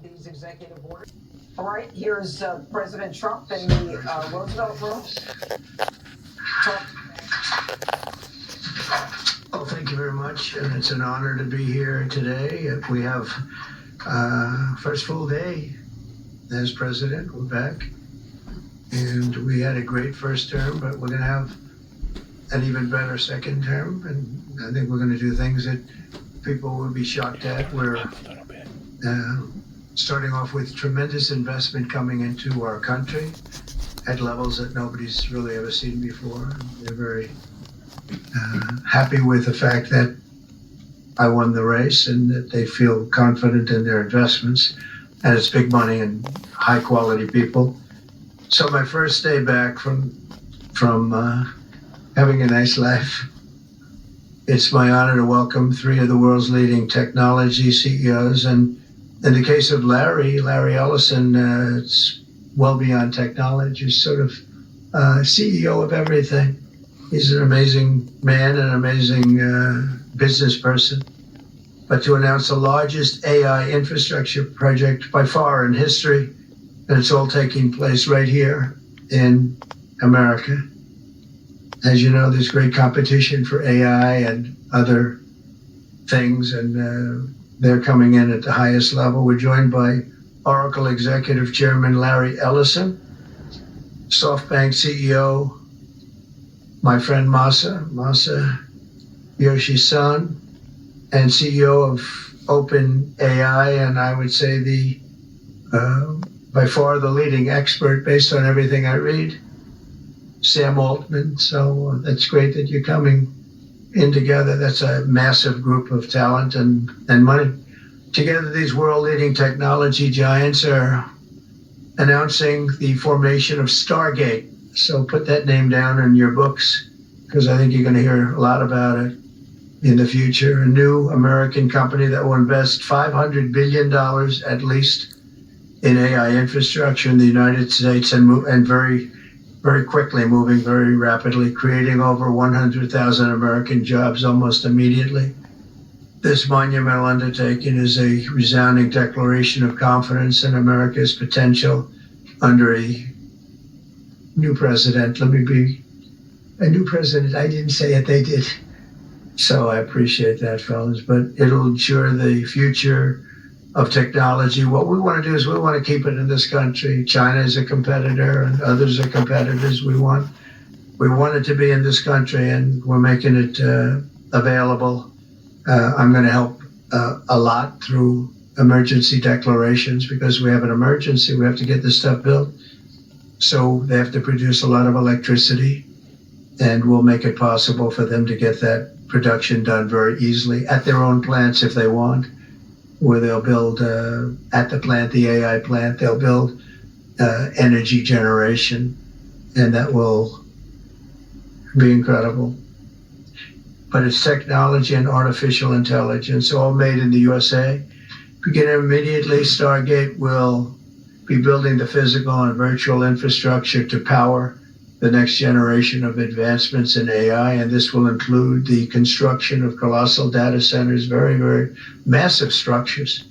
these executive orders. All right, here's President Trump in the Roosevelt Room. Well, thank you very much, and it's an honor to be here today. We have first full day as president. We're back, and we had a great first term, but we're going to have an even better second term, and I think we're going to do things that people will be shocked at. We're starting off with tremendous investment coming into our country at levels that nobody's really ever seen before. They're very happy with the fact that I won the race and that they feel confident in their investments, and it's big money and high quality people. So my first day back from having a nice life, it's my honor to welcome three of the world's leading technology CEOs. And in the case of Larry Ellison, it's well beyond technology. He's sort of CEO of everything. He's an amazing man, an amazing business person. But to announce the largest AI infrastructure project by far in history, and it's all taking place right here in America. As you know, there's great competition for AI and other things, and they're coming in at the highest level. We're joined by Oracle Executive Chairman Larry Ellison, SoftBank CEO, my friend Masa Yoshi-san, and CEO of OpenAI, and I would say the by far the leading expert based on everything I read, Sam Altman. So that's great that you're coming in together. That's a massive group of talent and money. Together, these world-leading technology giants are announcing the formation of Stargate. So put that name down in your books, because I think you're going to hear a lot about it in the future. A new American company that will invest $500 billion at least in AI infrastructure in the United States, and very, very quickly, moving very rapidly, creating over 100,000 American jobs almost immediately. This monumental undertaking is a resounding declaration of confidence in America's potential under a new president. Let me be a new president. I didn't say it, they did. So I appreciate that, fellas. But it'll ensure the future of technology. What we want to do is we want to keep it in this country. China is a competitor and others are competitors. We want it to be in this country, and we're making it available. I'm going to help a lot through emergency declarations, because we have an emergency. We have to get this stuff built. So they have to produce a lot of electricity, and we'll make it possible for them to get that production done very easily at their own plants if they want, where they'll build at the plant, the AI plant, they'll build energy generation, and that will be incredible. But it's technology and artificial intelligence, all made in the USA. Beginning immediately, Stargate will be building the physical and virtual infrastructure to power the next generation of advancements in AI, and this will include the construction of colossal data centers, very, very massive structures.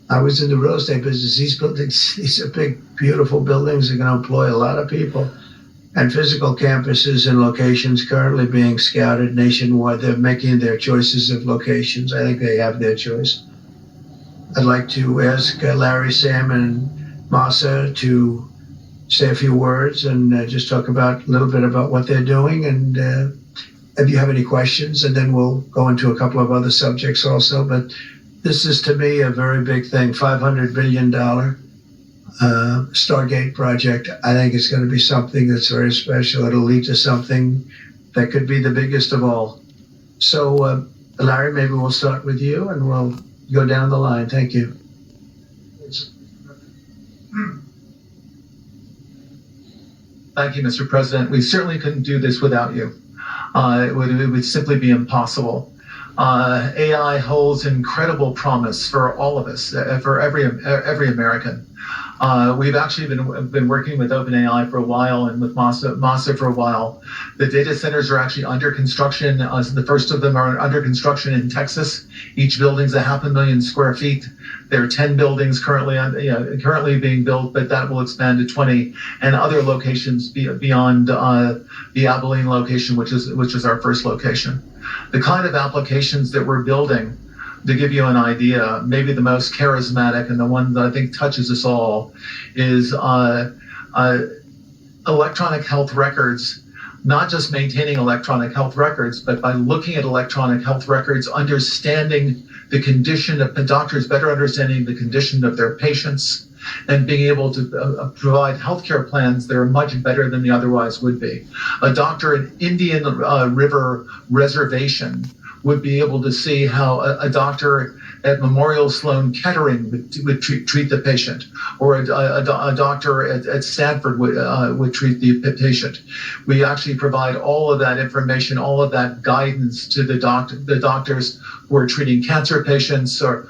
I was in the real estate business. These buildings, these are big, beautiful buildings. They're going to employ a lot of people. And physical campuses and locations currently being scouted nationwide. They're making their choices of locations. I think they have their choice. I'd like to ask Larry, Sam, and Masa to say a few words and just talk about a little bit about what they're doing, and if you have any questions, and then we'll go into a couple of other subjects also. But this is, to me, a very big thing. $500 billion Stargate project. I think it's going to be something that's very special. It'll lead to something that could be the biggest of all. So, Larry, maybe we'll start with you and we'll go down the line. Thank you. Thank you, Mr. President. We certainly couldn't do this without you. It would simply be impossible. AI holds incredible promise for all of us, for every American. We've actually been working with OpenAI for a while and with Masa for a while. The data centers are actually under construction. The first of them are under construction in Texas. Each building's 500,000 square feet. There are 10 buildings currently being built, but that will expand to 20 and other locations beyond the Abilene location, which is our first location. The kind of applications that we're building, to give you an idea, maybe the most charismatic and the one that I think touches us all is electronic health records. Not just maintaining electronic health records, but by looking at electronic health records, understanding the condition of the doctors, better understanding the condition of their patients, and being able to provide healthcare plans that are much better than they otherwise would be. A doctor in Indian River Reservation would be able to see how a doctor at Memorial Sloan Kettering would treat the patient, or a doctor at Stanford would treat the patient. We actually provide all of that information, all of that guidance to the doctors who are treating cancer patients or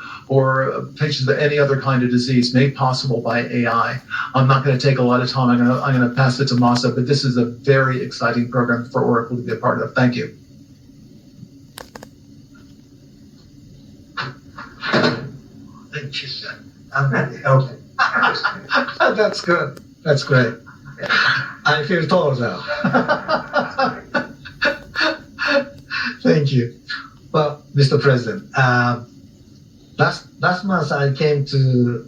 patients with any other kind of disease, made possible by AI. I'm not going to take a lot of time. I'm going to pass it to Masa, but this is a very exciting program for Oracle to be a part of. Thank you. Thank you, sir. Okay. That's good. That's great. I feel tall now. Thank you. Well, Mr. President, last month I came to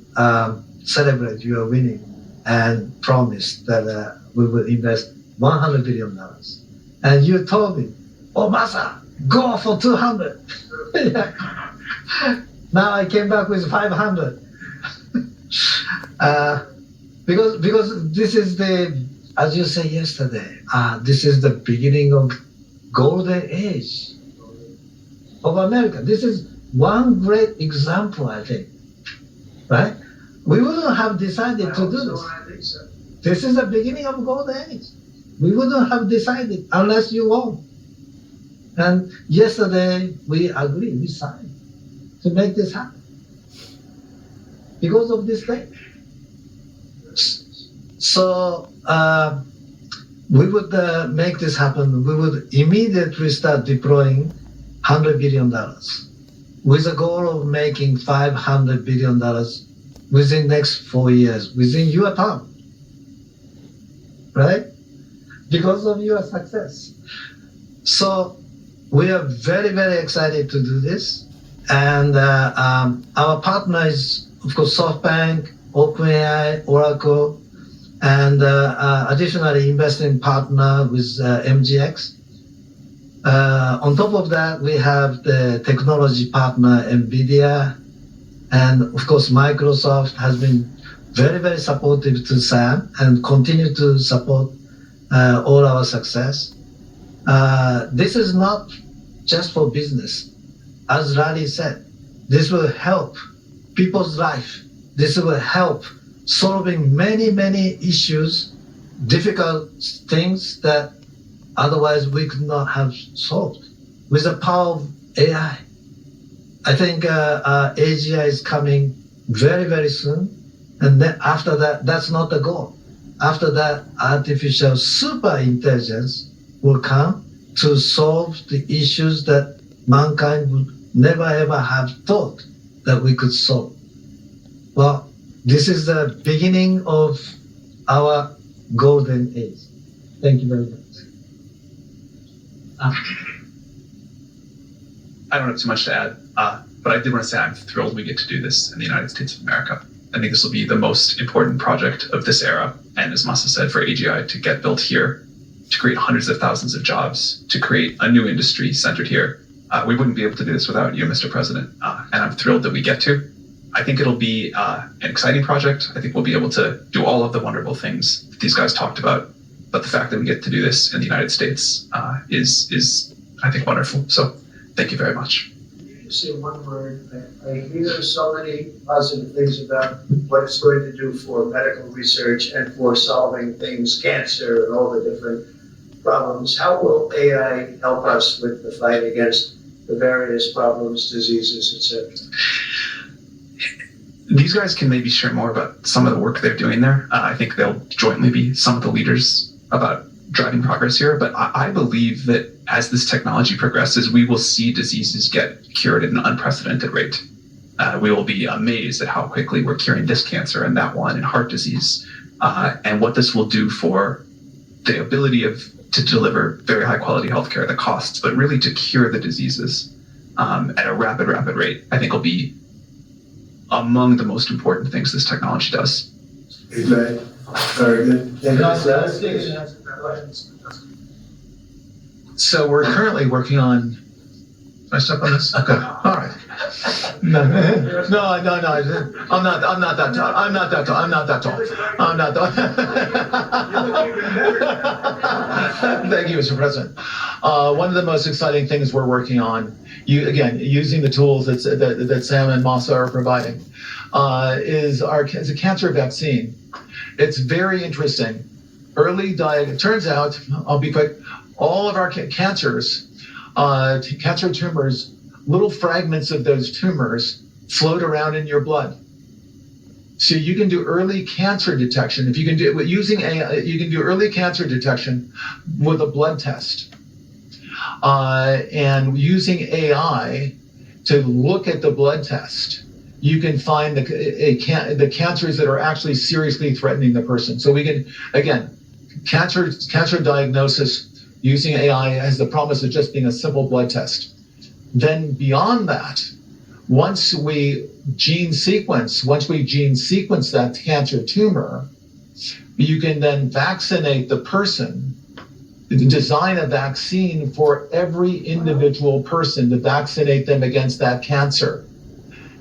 celebrate your winning and promised that we would invest $100 billion. And you told me, oh, Masa, go for 200. Now I came back with 500. Because this is the, as you said yesterday, this is the beginning of golden age of America. This is one great example, I think, right? We wouldn't have decided to do this. This is the beginning of golden age. We wouldn't have decided unless you won. And yesterday we agreed, we signed to make this happen because of this thing. So we would make this happen. We would immediately start deploying $100 billion with a goal of making $500 billion within next 4 years, within your term, right? Because of your success. So we are very, very excited to do this. And our partner is, of course, SoftBank, OpenAI, Oracle, and additionally investing partner with MGX. On top of that, we have the technology partner, NVIDIA, and of course, Microsoft has been very, very supportive to SAM and continue to support all our success. This is not just for business. As Larry said, this will help people's life. This will help solving many, many issues, difficult things that otherwise we could not have solved with the power of AI. I think AGI is coming very, very soon. And then after that, that's not the goal. After that, artificial super intelligence will come to solve the issues that mankind would never ever have thought that we could solve. Well, this is the beginning of our golden age. Thank you very much. I don't have too much to add, but I did want to say I'm thrilled we get to do this in the United States of America. I think this will be the most important project of this era. And as Masa said, for AGI to get built here, to create hundreds of thousands of jobs, to create a new industry centered here. We wouldn't be able to do this without you, Mr. President. And I'm thrilled that we get to. I think it'll be an exciting project. I think we'll be able to do all of the wonderful things that these guys talked about. But the fact that we get to do this in the United States is, I think, wonderful. So thank you very much. You say one word. I hear so many positive things about what it's going to do for medical research and for solving things, cancer and all the different problems. How will AI help us with the fight against the various problems, diseases, etc.? these guys can maybe share more about some of the work they're doing there. I think they'll jointly be some of the leaders about driving progress here. But I believe that as this technology progresses, we will see diseases get cured at an unprecedented rate. We will be amazed at how quickly we're curing this cancer and that one and heart disease, and what this will do for the ability to deliver very high quality healthcare, the costs, but really to cure the diseases at a rapid rate, I think will be among the most important things this technology does. Very good. So we're currently working on. Can I step on this? Okay. All right. No. I'm not that tall. I'm not that tall. Thank you, Mr. President. One of the most exciting things we're working on, using the tools that Sam and Masa are providing, is a cancer vaccine. It's very interesting. It turns out, I'll be quick, all of our cancers, cancer tumors, little fragments of those tumors float around in your blood. So you can do early cancer detection. If you can do it using AI, you can do early cancer detection with a blood test. And using AI to look at the blood test, you can find the cancers that are actually seriously threatening the person. So we can, again, cancer diagnosis using AI has the promise of just being a simple blood test. Then beyond that, once we gene sequence that cancer tumor, you can then vaccinate the person, design a vaccine for every individual person to vaccinate them against that cancer.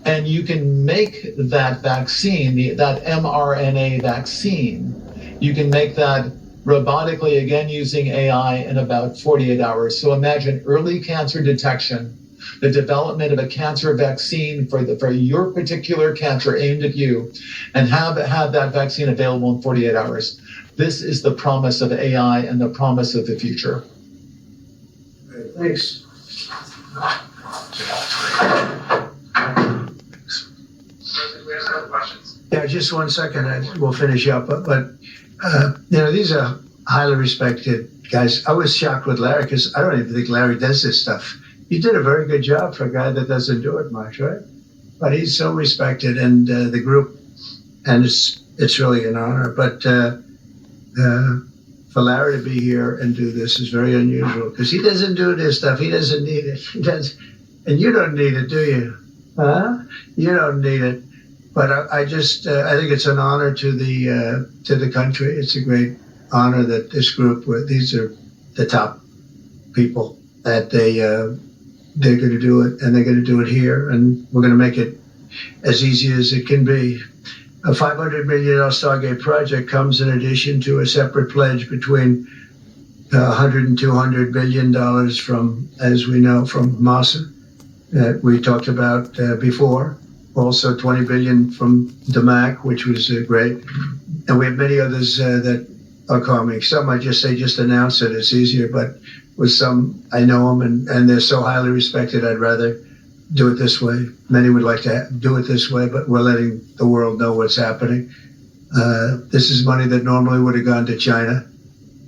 And you can make that vaccine, that mRNA vaccine, you can make that robotically, again using AI, in about 48 hours. So imagine early cancer detection, the development of a cancer vaccine for your particular cancer aimed at you, and have that vaccine available in 48 hours. This is the promise of AI and the promise of the future. Thanks. Yeah, just 1 second. We'll finish up. But these are highly respected guys. I was shocked with Larry because I don't even think Larry does this stuff. You did a very good job for a guy that doesn't do it much, right? But he's so respected, and the group, and it's really an honor. But for Larry to be here and do this is very unusual because he doesn't do this stuff. He doesn't need it. He does, and you don't need it, do you? Huh? You don't need it. But I think it's an honor to the country. It's a great honor that this group, these are the top people, that they're going to do it, and they're going to do it here, and we're going to make it as easy as it can be. A $500 million Stargate project comes in addition to a separate pledge between $100 and $200 billion from, as we know, from Masa that we talked about before. Also $20 billion from the MAC, which was great. And we have many others that are coming. Some I just announce it. It's easier, but with some, I know them and they're so highly respected, I'd rather do it this way. Many would like to do it this way, but we're letting the world know what's happening. This is money that normally would have gone to China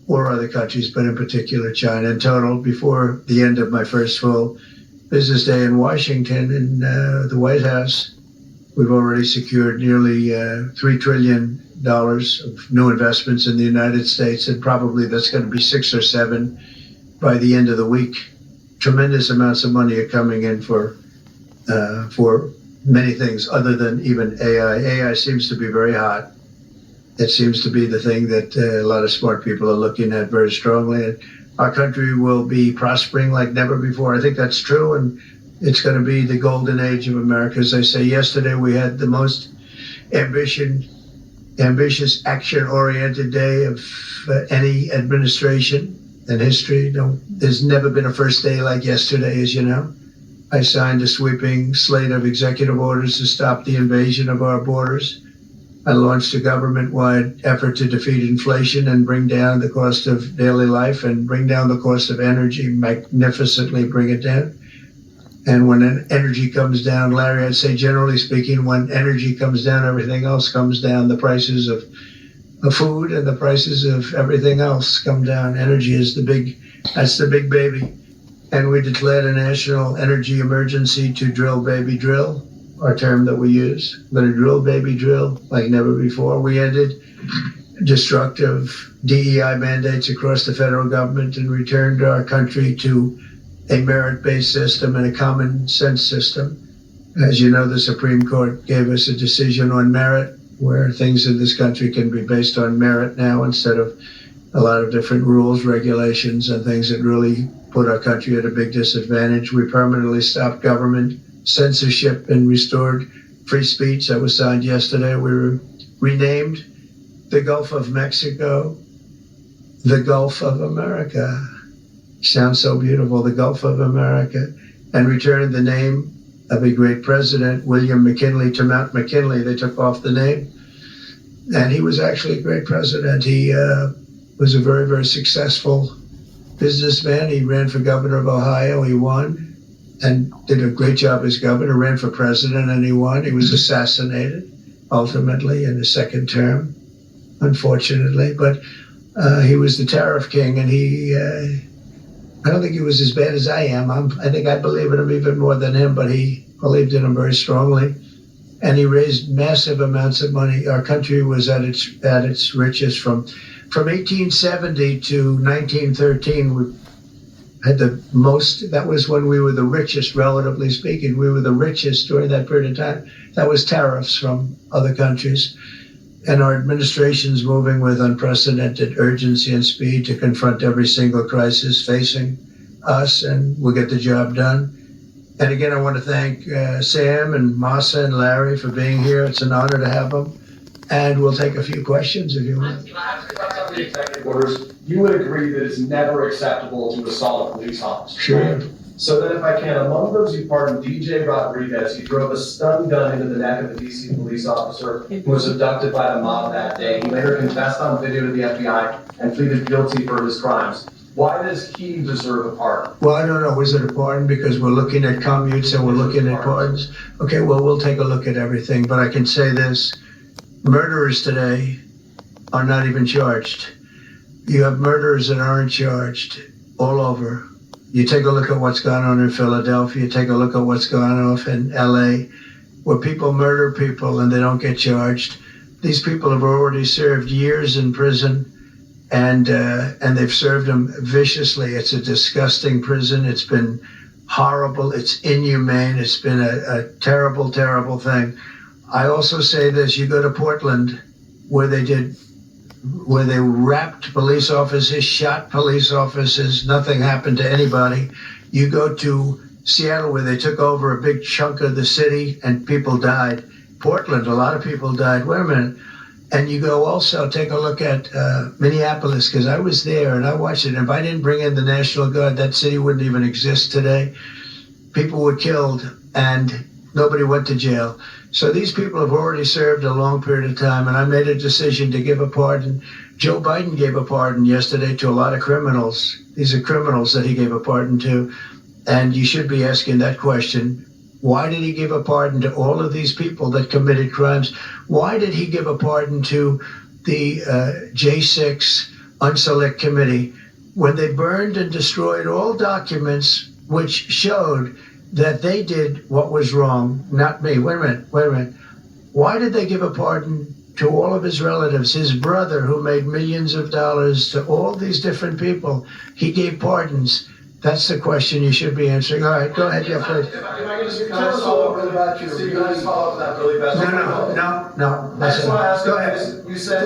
or other countries, but in particular China. In total, before the end of my first full business day in Washington in the White House, we've already secured nearly $3 trillion of new investments in the United States, and probably that's going to be 6 or 7 by the end of the week. Tremendous amounts of money are coming in for many things other than even AI. AI seems to be very hot. It seems to be the thing that a lot of smart people are looking at very strongly. And our country will be prospering like never before. I think that's true, and it's going to be the golden age of America. As I say, yesterday we had the most ambitious, action-oriented day of any administration in history. There's never been a first day like yesterday, as you know. I signed a sweeping slate of executive orders to stop the invasion of our borders. I launched a government-wide effort to defeat inflation and bring down the cost of daily life and bring down the cost of energy, magnificently bring it down. And when energy comes down, Larry, I'd say generally speaking, when energy comes down, everything else comes down. The prices of food and the prices of everything else come down. Energy is that's the big baby. And we declared a national energy emergency to drill, baby, drill, our term that we use. We're going to drill, baby, drill like never before. We ended destructive DEI mandates across the federal government and returned our country to a merit-based system and a common sense system. As you know, the Supreme Court gave us a decision on merit, where things in this country can be based on merit now instead of a lot of different rules, regulations, and things that really put our country at a big disadvantage. We permanently stopped government censorship and restored free speech. That was signed yesterday. We renamed the Gulf of Mexico the Gulf of America. Sounds so beautiful, the Gulf of America, and returned the name of a great president, William McKinley, to Mount McKinley. They took off the name, and he was actually a great president. He was a very, very successful businessman. He ran for governor of Ohio. He won and did a great job as governor, ran for president, and he won. He was assassinated, ultimately, in his second term, unfortunately. But he was the tariff king, and I don't think he was as bad as I am. I think I believe in him even more than him, but he believed in him very strongly. And he raised massive amounts of money. Our country was at its richest from 1870 to 1913. We had the most, that was when we were the richest, relatively speaking. We were the richest during that period of time. That was tariffs from other countries. And our administration's moving with unprecedented urgency and speed to confront every single crisis facing us, and we'll get the job done. And again, I want to thank Sam and Masa and Larry for being here. It's an honor to have them. And we'll take a few questions if you want. The executive orders, you would agree that it's never acceptable to assault a police officer. Sure. So then if I can, among those you pardoned DJ Rodriguez, he drove a stun gun into the neck of a DC police officer who was abducted by the mob that day. He later confessed on video to the FBI and pleaded guilty for his crimes. Why does he deserve a pardon? Well, I don't know. Was it a pardon? Because we're looking at commutes and we're looking at pardons. Okay, well, we'll take a look at everything. But I can say this. Murderers today are not even charged. You have murderers that aren't charged all over. You take a look at what's gone on in Philadelphia, take a look at what's gone on in LA, where people murder people and they don't get charged. These people have already served years in prison, and they've served them viciously. It's a disgusting prison. It's been horrible. It's inhumane. It's been a terrible, terrible thing. I also say this, you go to Portland, where they wrapped police officers, shot police officers, nothing happened to anybody. You go to Seattle, where they took over a big chunk of the city and people died. Portland, a lot of people died. Wait a minute. And you go also, take a look at Minneapolis, because I was there and I watched it. And if I didn't bring in the National Guard, that city wouldn't even exist today. People were killed and nobody went to jail. So these people have already served a long period of time, and I made a decision to give a pardon. Joe Biden gave a pardon yesterday to a lot of criminals. These are criminals that he gave a pardon to, and you should be asking that question. Why did he give a pardon to all of these people that committed crimes? Why did he give a pardon to the J6 Unselect Committee when they burned and destroyed all documents which showed that they did what was wrong, not me. Wait a minute. Why did they give a pardon to all of his relatives, his brother who made millions of dollars, to all these different people? He gave pardons. That's the question you should be answering. All right, go ahead, Jeff. Can I just follow up about your meeting? Can I just follow up that really fast? No. I just want to ask Go ahead. you said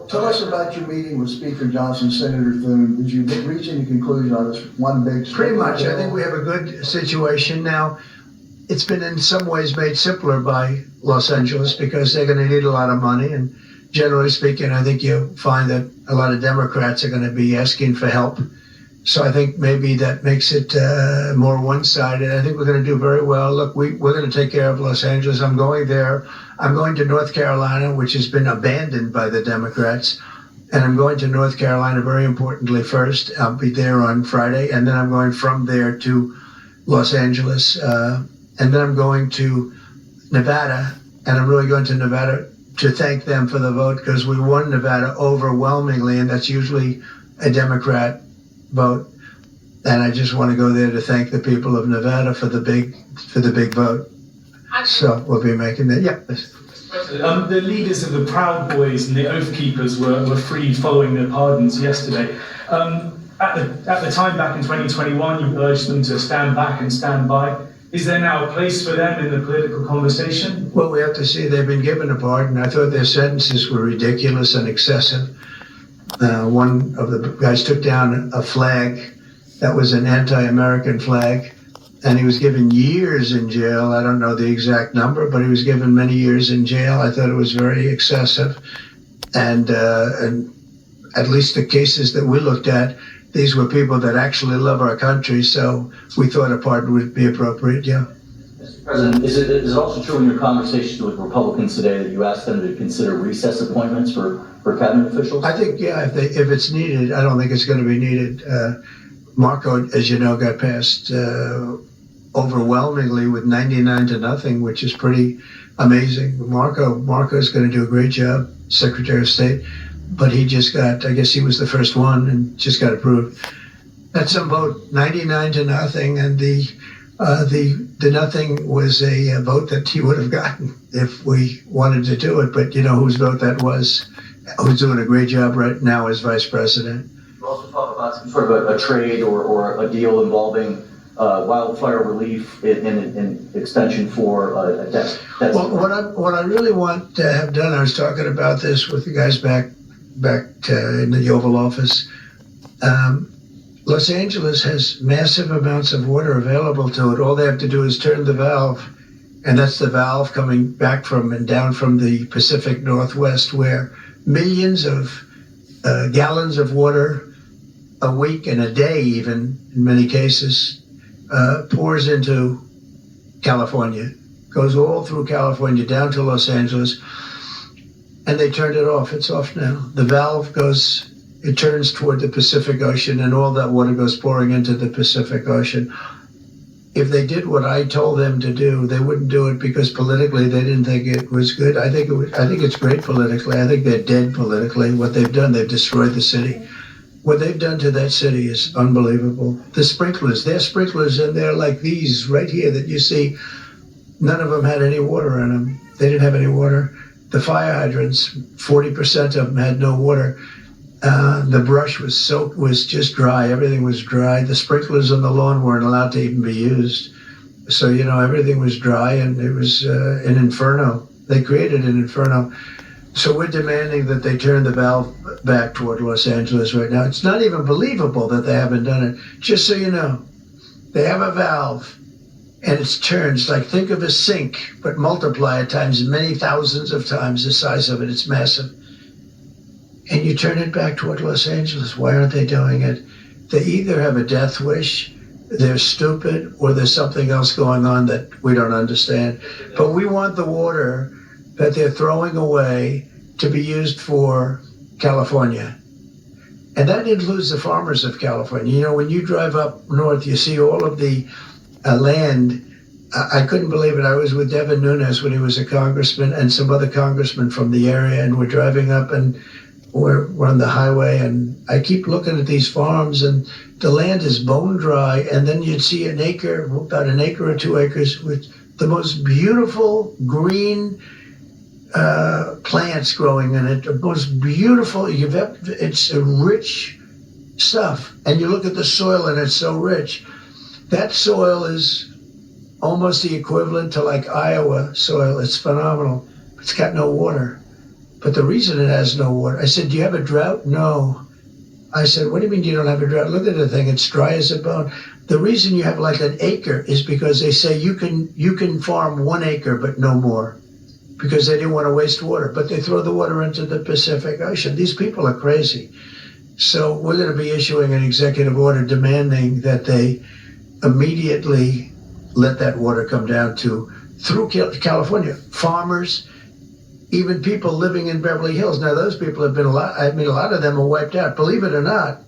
Tell us about your meeting with Speaker Johnson, Senator Thune. Did you reach any conclusion on this one big? Pretty much. I think we have a good situation now. It's been in some ways made simpler by Los Angeles because they're going to need a lot of money. And generally speaking, I think you'll find that a lot of Democrats are going to be asking for help. So I think maybe that makes it more one-sided. I think we're going to do very well. Look, we're going to take care of Los Angeles. I'm going there. I'm going to North Carolina, which has been abandoned by the Democrats. And I'm going to North Carolina, very importantly, first. I'll be there on Friday. And then I'm going from there to Los Angeles, and then I'm going to Nevada, and I'm really going to Nevada to thank them for the vote, because we won Nevada overwhelmingly, and that's usually a Democrat vote. And I just want to go there to thank the people of Nevada for the big vote. So we'll be making that. Yeah. The leaders of the Proud Boys and the Oath Keepers were freed following their pardons yesterday. At the time, back in 2021, you urged them to stand back and stand by. Is there now a place for them in the political conversation? Well, we have to see. They've been given a pardon. I thought their sentences were ridiculous and excessive. One of the guys took down a flag that was an anti-American flag, and he was given years in jail. I don't know the exact number, but he was given many years in jail. I thought it was very excessive. And at least the cases that we looked at, these were people that actually love our country, so we thought a pardon would be appropriate, yeah. Mr. President, is it also true in your conversations with Republicans today that you asked them to consider recess appointments for cabinet officials? I think, yeah, if it's needed. I don't think it's going to be needed. Marco, as you know, got passed overwhelmingly with 99-0, which is pretty amazing. Marco's going to do a great job, Secretary of State, but he just got, I guess he was the first one and just got approved. That's some vote, 99-0, and the nothing was a vote that he would have gotten if we wanted to do it. But you know whose vote that was? Who's doing a great job right now as Vice President. You also talk about some sort of a trade or a deal involving wildfire relief and extension for a debt. Well, what I really want to have done, I was talking about this with the guys back in the Oval Office. Los Angeles has massive amounts of water available to it. All they have to do is turn the valve, and that's the valve coming back from and down from the Pacific Northwest, where millions of gallons of water a week and a day, even in many cases, pours into California, goes all through California down to Los Angeles, and they turned it off. It's off now. The valve goes, it turns toward the Pacific Ocean, and all that water goes pouring into the Pacific Ocean. If they did what I told them to do, they wouldn't do it because politically they didn't think it was good. I think it's great politically. I think they're dead politically. What they've done, they've destroyed the city. What they've done to that city is unbelievable. The sprinklers, their sprinklers, and they're like these right here that you see. None of them had any water in them. They didn't have any water. The fire hydrants, 40% of them had no water. The brush was soaked, was just dry. Everything was dry. The sprinklers on the lawn weren't allowed to even be used. So, you know, everything was dry, and it was an inferno. They created an inferno. So we're demanding that they turn the valve back toward Los Angeles right now. It's not even believable that they haven't done it. Just so you know, they have a valve, and it's turns, like think of a sink, but multiply it times many thousands of times the size of it. It's massive. And you turn it back toward Los Angeles. Why aren't they doing it? They either have a death wish, they're stupid, or there's something else going on that we don't understand. But we want the water that they're throwing away to be used for California. And that includes the farmers of California. You know, when you drive up north, you see all of the land. I couldn't believe it. I was with Devin Nunes when he was a congressman and some other congressmen from the area, and we're driving up and we're on the highway, and I keep looking at these farms, and the land is bone dry, and then you'd see an acre, about an acre or 2 acres, with the most beautiful green plants growing in it, the most beautiful, it's a rich stuff. And you look at the soil and it's so rich. That soil is almost the equivalent to like Iowa soil. It's phenomenal. It's got no water. But the reason it has no water, I said, do you have a drought? No. I said, what do you mean you don't have a drought? Look at the thing, it's dry as a bone. The reason you have like an acre is because they say you can farm 1 acre, but no more, because they didn't want to waste water, but they throw the water into the Pacific Ocean. These people are crazy. So we're going to be issuing an executive order demanding that they immediately let that water come down through California. Farmers, even people living in Beverly Hills. Now those people have been a lot of them are wiped out. Believe it or not,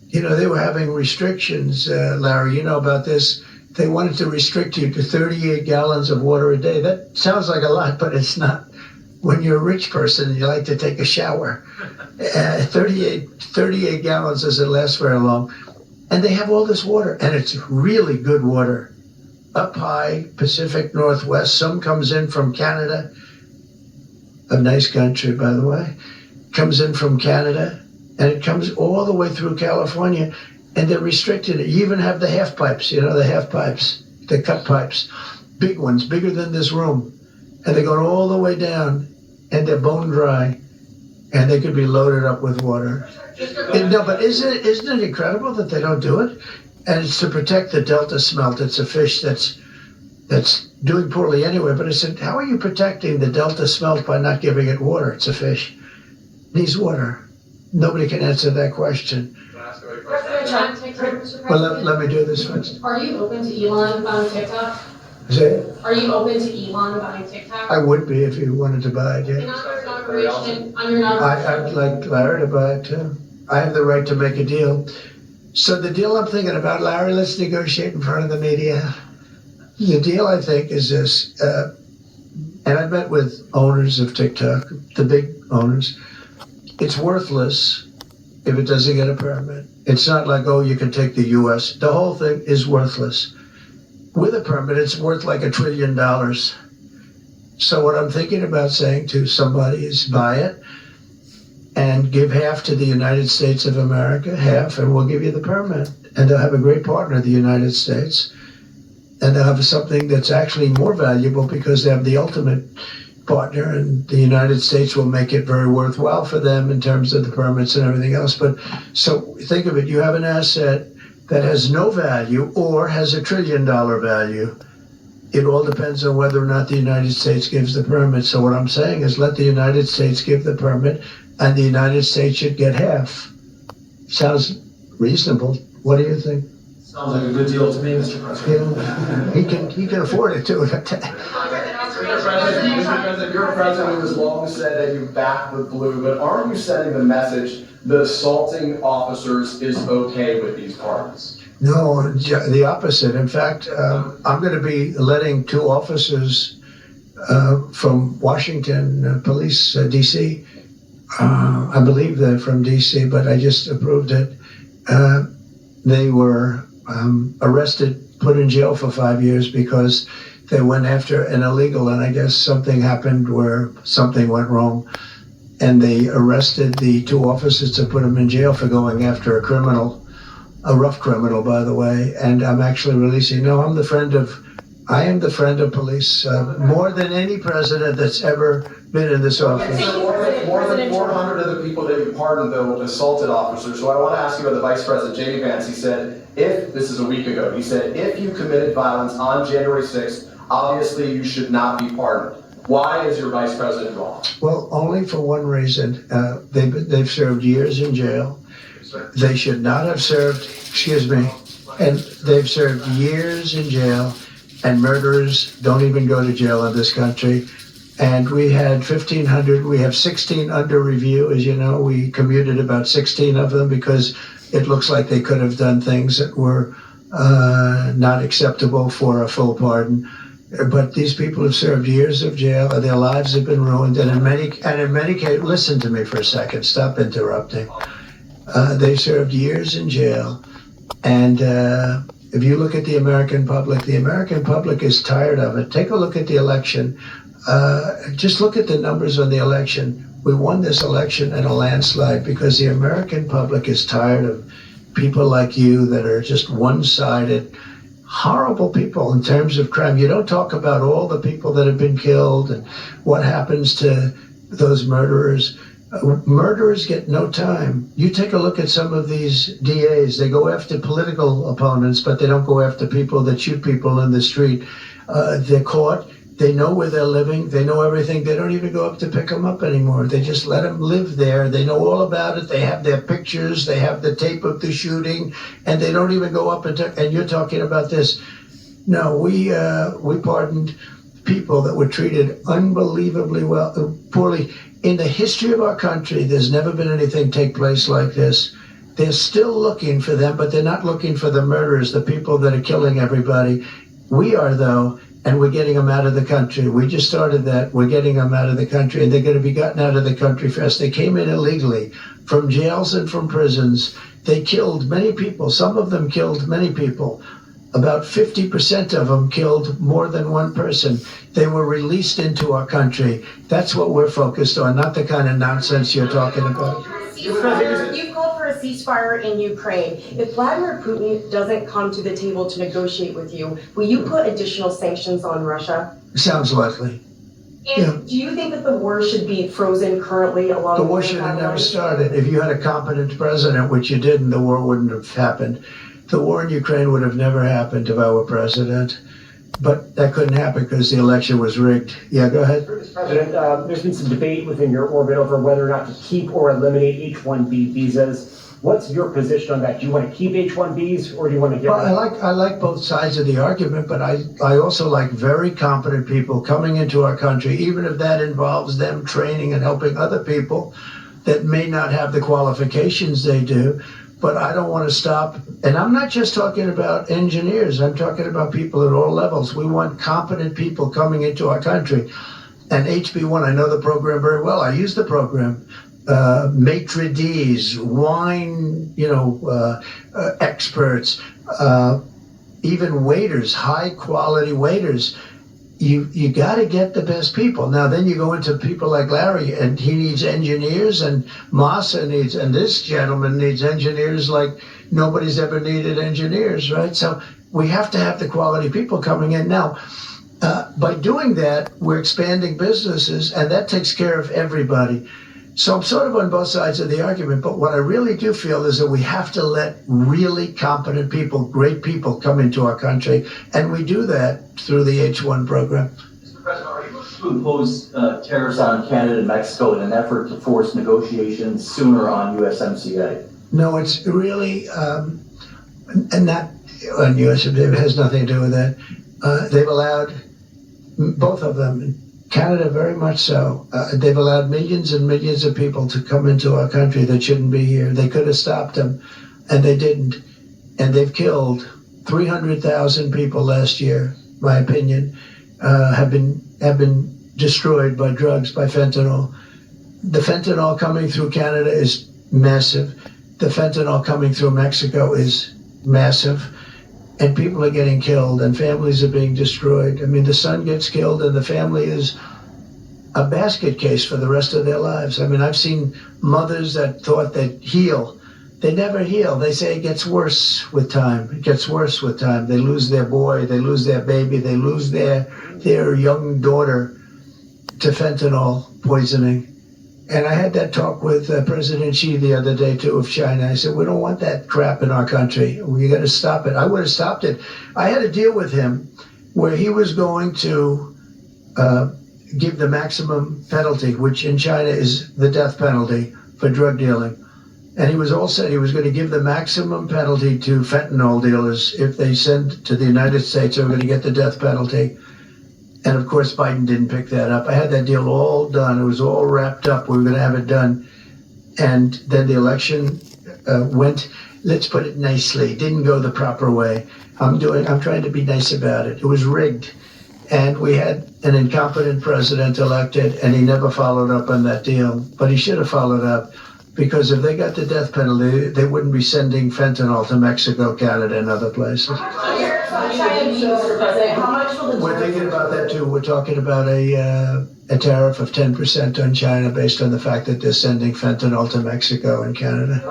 you know, they were having restrictions, Larry, you know about this. they wanted to restrict you to 38 gallons of water a day. That sounds like a lot, but it's not. When you're a rich person and you like to take a shower, 38 gallons doesn't last very long. And they have all this water, and it's really good water. Up high, Pacific Northwest, some comes in from Canada, a nice country, by the way, comes in from Canada, and it comes all the way through California, and they're restricted. You even have the half pipes, the half pipes, the cut pipes, big ones, bigger than this room. And they go all the way down, and they're bone dry, and they could be loaded up with water. No, but isn't it incredible that they don't do it? And it's to protect the Delta smelt. It's a fish that's doing poorly anyway. But I said, how are you protecting the Delta smelt by not giving it water? It's a fish. It needs water. Nobody can answer that question. President Trump, TikTok, Mr. President. Well, let me do this first. Are you open to Elon buying TikTok? Say, Are you open to Elon buying TikTok? I would be if you wanted to buy it, And yeah. on your inauguration, I'd like Larry to buy it too. I have the right to make a deal. So the deal I'm thinking about, Larry, let's negotiate in front of the media. The deal I think is this, and I met with owners of TikTok, the big owners. It's worthless if it doesn't get a permit. It's not like, oh, you can take the US. The whole thing is worthless. With a permit, it's worth like $1 trillion. So what I'm thinking about saying to somebody is buy it and give half to the United States of America, half, and we'll give you the permit. And they'll have a great partner, the United States. And they'll have something that's actually more valuable because they have the ultimate partner, and the United States will make it very worthwhile for them in terms of the permits and everything else. But so think of it, you have an asset that has no value or has $1 trillion value. It all depends on whether or not the United States gives the permit. So what I'm saying is let the United States give the permit, and the United States should get half. Sounds reasonable. What do you think? Sounds like a good deal to me, Mr. President. He can afford it too. Mr. President, you're a president who has long said that you back the blue, but aren't you sending the message that assaulting officers is okay with these parties? No, the opposite. In fact, I'm going to be letting 2 officers from Washington Police, D.C. I believe they're from D.C., but I just approved it. They were arrested, put in jail for 5 years because they went after an illegal, and I guess something happened where something went wrong. And they arrested the 2 officers to put them in jail for going after a criminal. A rough criminal, by the way, and I'm actually releasing. No, I am the friend of police, more than any president that's ever been in this office. More than 400 of the people that you pardoned, though, assaulted officers. So I want to ask you about the Vice President, J.D. Vance. He said, this is a week ago, he said, if you committed violence on January 6th, obviously you should not be pardoned. Why is your Vice President wrong? Well, only for one reason. They've served years in jail. They should not have served, and they've served years in jail, and murderers don't even go to jail in this country. And we had 1,500, we have 16 under review. As you know, we commuted about 16 of them because it looks like they could have done things that were not acceptable for a full pardon. But these people have served years of jail, and their lives have been ruined. And in many cases, listen to me for a second, stop interrupting. They served years in jail, and if you look at the American public is tired of it. Take a look at the election. Just look at the numbers on the election. We won this election in a landslide because the American public is tired of people like you that are just one-sided, horrible people in terms of crime. You don't talk about all the people that have been killed and what happens to those murderers. Murderers get no time. You take a look at some of these DAs. They go after political opponents, but they don't go after people that shoot people in the street. They're caught. They know where they're living. They know everything. They don't even go up to pick them up anymore. They just let them live there. They know all about it. They have their pictures. They have the tape of the shooting, and they don't even go up and you're talking about this. No, we pardoned people that were treated unbelievably poorly. In the history of our country, there's never been anything take place like this. they're still looking for them, but they're not looking for the murderers, the people that are killing everybody. We are, though, and we're getting them out of the country. We just started that. We're getting them out of the country, and they're going to be gotten out of the country fast. They came in illegally from jails and from prisons. They killed many people. Some of them killed many people. About 50% of them killed more than one person. They were released into our country. That's what we're focused on, not the kind of nonsense you're talking about. You've called for a ceasefire in Ukraine. If Vladimir Putin doesn't come to the table to negotiate with you, will you put additional sanctions on Russia? Sounds likely. And do you think that the war should be frozen currently along The war should have never started. If you had a competent president, which you didn't, the war wouldn't have happened. The war in Ukraine would have never happened if I were president. But that couldn't happen because the election was rigged. Yeah, go ahead. Mr. President, there's been some debate within your orbit over whether or not to keep or eliminate H-1B visas. What's your position on that? Do you want to keep H-1Bs or do you want to get Well, I like both sides of the argument, but I also like very competent people coming into our country, even if that involves them training and helping other people that may not have the qualifications they do. But I don't want to stop. And I'm not just talking about engineers. I'm talking about people at all levels. We want competent people coming into our country. And HB1, I know the program very well. I use the program. Maitre d's, wine, experts, even waiters, high quality waiters. You got to get the best people. Now, then you go into people like Larry, and he needs engineers, and Massa needs, and this gentleman needs engineers like nobody's ever needed engineers, right? So we have to have the quality people coming in. Now, by doing that, we're expanding businesses, and that takes care of everybody. So I'm sort of on both sides of the argument, but what I really do feel is that we have to let really competent people, great people come into our country, and we do that through the H-1 program. Mr. President, are you looking to impose tariffs on Canada and Mexico in an effort to force negotiations sooner on USMCA? No, it's really, and not on USMCA, it has nothing to do with that. They've allowed, both of them, Canada very much so. They've allowed millions and millions of people to come into our country that shouldn't be here. They could have stopped them, and they didn't. And they've killed 300,000 people last year, my opinion, have been destroyed by drugs, by fentanyl. The fentanyl coming through Canada is massive. The fentanyl coming through Mexico is massive. And people are getting killed, and families are being destroyed. I mean, the son gets killed, and the family is a basket case for the rest of their lives. I mean, I've seen mothers that thought they'd heal. They never heal. They say it gets worse with time. It gets worse with time. They lose their boy, they lose their baby, they lose their young daughter to fentanyl poisoning. And I had that talk with President Xi the other day, too, of China. I said, we don't want that crap in our country. We got to stop it. I would have stopped it. I had a deal with him where he was going to give the maximum penalty, which in China is the death penalty for drug dealing. And he was all set. He was going to give the maximum penalty to fentanyl dealers. If they send to the United States, they were going to get the death penalty. And of course, Biden didn't pick that up. I had that deal all done. It was all wrapped up. We were going to have it done. And then the election went, let's put it nicely, didn't go the proper way. I'm trying to be nice about it. It was rigged. And we had an incompetent president elected, and he never followed up on that deal. But he should have followed up, because if they got the death penalty, they wouldn't be sending fentanyl to Mexico, Canada, and other places. We're thinking about that too. We're talking about a tariff of 10% on China based on the fact that they're sending fentanyl to Mexico and Canada.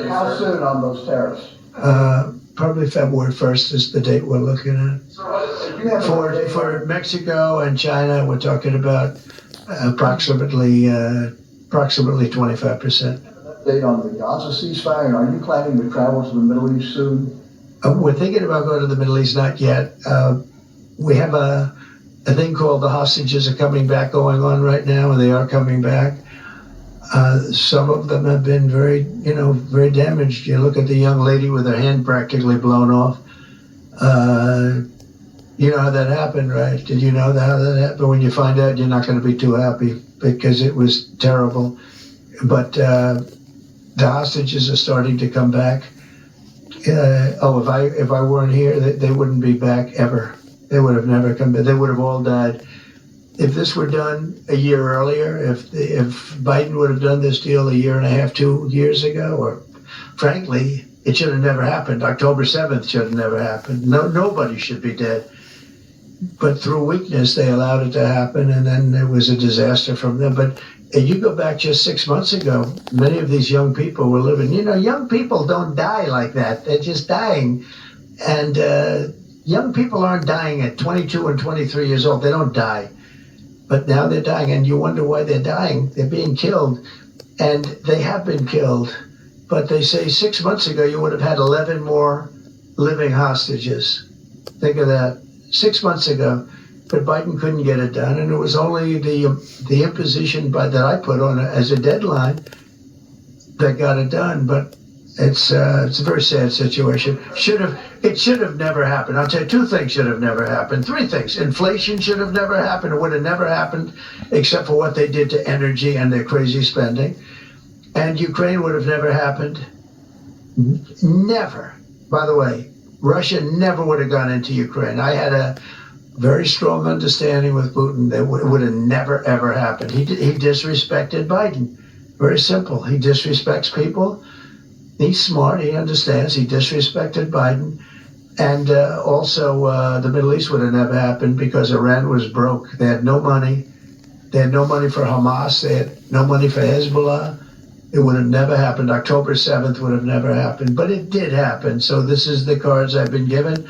How soon on those tariffs? Probably February 1st is the date we're looking at. For Mexico and China, we're talking about approximately 25%. Date on the Gaza ceasefire, and are you planning to travel to the Middle East soon? We're thinking about going to the Middle East, not yet. We have a thing called the hostages are coming back going on right now, and they are coming back. Some of them have been very damaged. You look at the young lady with her hand practically blown off. You know how that happened, right? Did you know how that happened? When you find out, you're not going to be too happy because it was terrible. But The hostages are starting to come back. If I weren't here, they wouldn't be back ever. They would have never come back. They would have all died. If this were done a year earlier, if Biden would have done this deal a year and a half, 2 years ago, or frankly, it should have never happened. October 7th should have never happened. Nobody should be dead. But through weakness, they allowed it to happen, and then it was a disaster from them. But you go back just 6 months ago, many of these young people were living. Young people don't die like that. They're just dying. And young people aren't dying at 22 and 23 years old. They don't die. But now they're dying, and you wonder why they're dying. They're being killed, and they have been killed. But they say 6 months ago, you would have had 11 more living hostages. Think of that. 6 months ago, but Biden couldn't get it done, and it was only the imposition that I put on as a deadline that got it done. But it's a very sad situation. It should have never happened. I'll tell you, 2 things should have never happened. 3 things. Inflation should have never happened. It would have never happened, except for what they did to energy and their crazy spending. And Ukraine would have never happened. Never. By the way, Russia never would have gone into Ukraine. I had a very strong understanding with Putin that it would have never, ever happened. He disrespected Biden. Very simple. He disrespects people. He's smart. He understands. He disrespected Biden. And also, the Middle East would have never happened because Iran was broke. They had no money. They had no money for Hamas. They had no money for Hezbollah. It would have never happened. October 7th would have never happened, but it did happen. So this is the cards I've been given,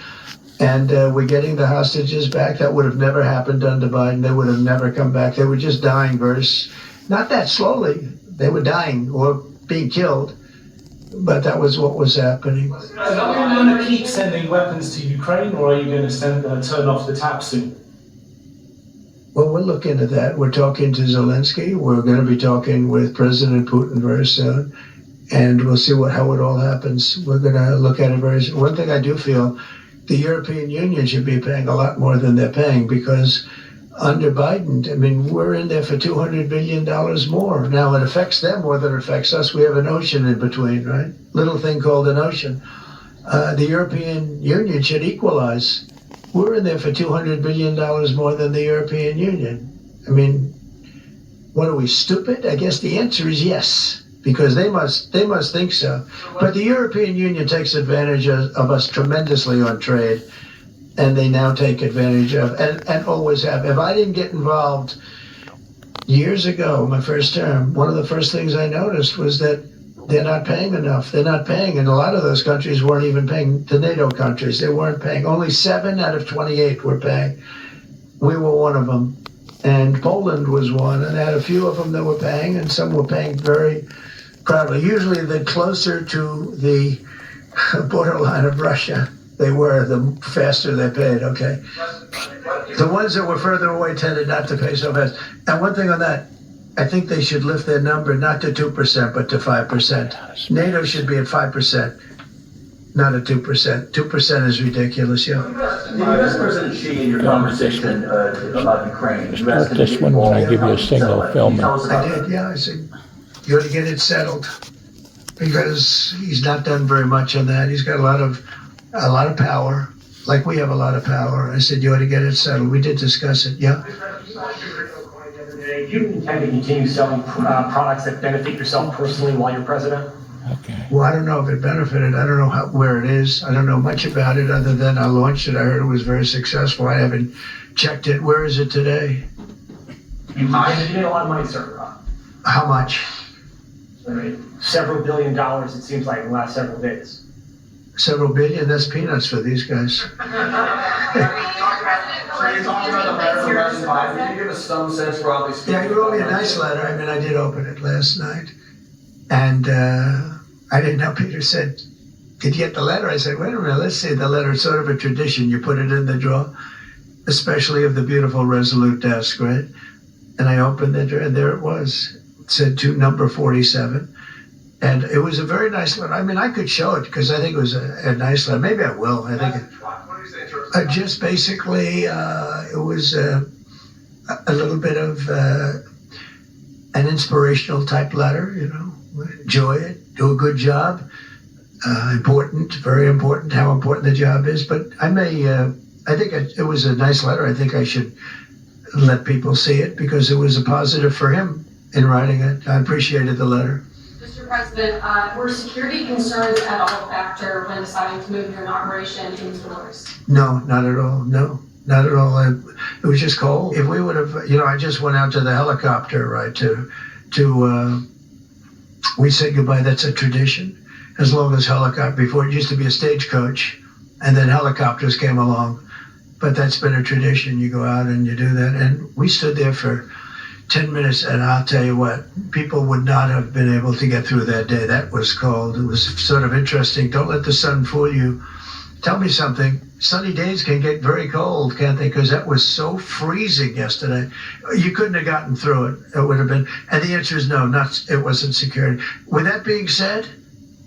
and we're getting the hostages back. That would have never happened under Biden. They would have never come back. They were just dying not that slowly. They were dying or being killed, but that was what was happening. Are you going to keep sending weapons to Ukraine, or are you going to turn off the tap soon? Well, we'll look into that. We're talking to Zelensky. We're going to be talking with President Putin very soon, and we'll see how it all happens. We're going to look at it very soon. One thing I do feel, the European Union should be paying a lot more than they're paying, because under Biden, I mean, we're in there for $200 billion more. Now, it affects them more than it affects us. We have an ocean in between, right? Little thing called an ocean. The European Union should equalize. We're in there for $200 billion more than the European Union. I mean, what are we, stupid? I guess the answer is yes, because they must think so. But the European Union takes advantage of us tremendously on trade, and they now take advantage of, and always have. If I didn't get involved years ago, my first term, one of the first things I noticed was that they're not paying enough. They're not paying, and a lot of those countries weren't even paying. The NATO countries, they weren't paying. Only 7 out of 28 were paying. We were one of them, and Poland was one, and they had a few of them that were paying, and some were paying very proudly. Usually, the closer to the borderline of Russia they were, the faster they paid, okay? The ones that were further away tended not to pay so fast. And one thing on that, I think they should lift their number not to 2%, but to 5%. NATO should be at 5%, not at 2%. 2% is ridiculous, yeah. Did you ask President Xi in your conversation about Ukraine? You asked him This one, when I give you a single film. I did, yeah. I said, you ought to get it settled, because he's not done very much on that. He's got a lot of power, like we have a lot of power. I said, you ought to get it settled. We did discuss it, yeah. Do you intend to continue selling products that benefit yourself personally while you're president? Okay. Well, I don't know if it benefited. I don't know where it is. I don't know much about it other than I launched it. I heard it was very successful. I haven't checked it. Where is it today? You made a lot of money, sir. How much? Several $billion, it seems like, in the last several days. Several billion? That's peanuts for these guys. So you're talking about the letter from President Biden. Can you give us some sense, broadly speaking? Yeah, he wrote me a nice letter. I mean, I did open it last night. And I didn't know. Peter said, did you get the letter? I said, wait a minute, let's see the letter. It's sort of a tradition. You put it in the drawer, especially of the beautiful Resolute desk, right? And I opened it, and there it was. It said to number 47. And it was a very nice letter. I mean, I could show it because I think it was a nice letter. Maybe I will. I think just basically, it was a little bit of an inspirational type letter, you know. Enjoy it. do a good job. Important, very important, how important the job is. But I think it was a nice letter. I think I should let people see it because it was a positive for him in writing it. I appreciated the letter. Mr. President, were security concerns at all a factor when deciding to move your inauguration indoors? No, not at all. No, not at all. It was just cold. If we would have, I just went out to the helicopter, right, we said goodbye. That's a tradition. As long as before it used to be a stagecoach, and then helicopters came along. But that's been a tradition. You go out and you do that. And we stood there for 10 minutes, and I'll tell you what, people would not have been able to get through that day. That was cold. It was sort of interesting. Don't let the sun fool you. Tell me something. Sunny days can get very cold, can't they? Because that was so freezing yesterday. You couldn't have gotten through it. It would have been. And the answer is no, it wasn't security. With that being said,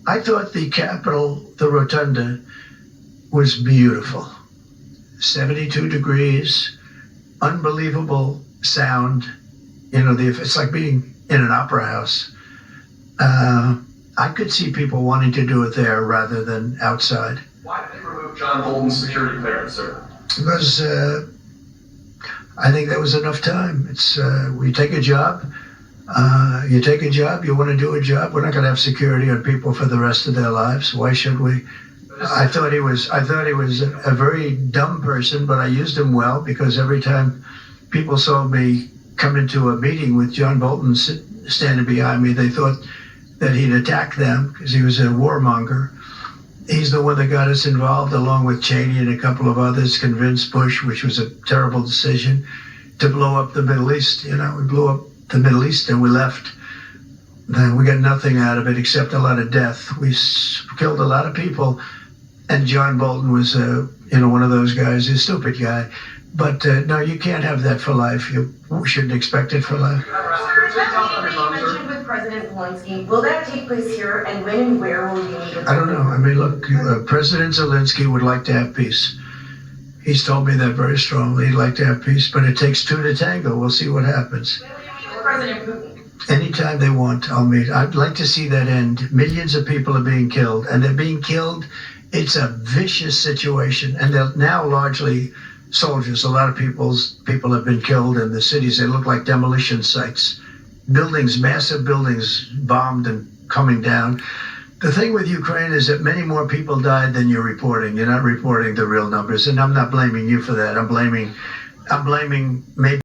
I thought the Capitol, the Rotunda, was beautiful. 72 degrees, unbelievable sound. It's like being in an opera house. I could see people wanting to do it there rather than outside. Why did they remove John Bolton's security clearance, sir? Because I think that was enough time. We take a job. You take a job, you want to do a job. We're not going to have security on people for the rest of their lives. Why should we? I thought he was a very dumb person, but I used him well because every time people saw me come into a meeting with John Bolton standing behind me, they thought that he'd attack them because he was a warmonger. He's the one that got us involved, along with Cheney and a couple of others, convinced Bush, which was a terrible decision, to blow up the Middle East. We blew up the Middle East and we left. Then we got nothing out of it except a lot of death. We killed a lot of people, and John Bolton was one of those guys, a stupid guy. But no, you can't have that for life. You shouldn't expect it for life. Mentioned with President Zelensky, will that take place here, and when and where will you meet? I don't know. I mean, look, President Zelensky would like to have peace. He's told me that very strongly. He'd like to have peace, but it takes two to tango. We'll see what happens. When will you meet with President Putin? Anytime they want, I'll meet. I'd like to see that end. Millions of people are being killed, and they're being killed. It's a vicious situation, and they're now largely soldiers. A lot of people have been killed in the cities. They look like demolition sites. Buildings, massive buildings bombed and coming down. The thing with Ukraine is that many more people died than you're reporting. You're not reporting the real numbers, and I'm not blaming you for that. I'm blaming maybe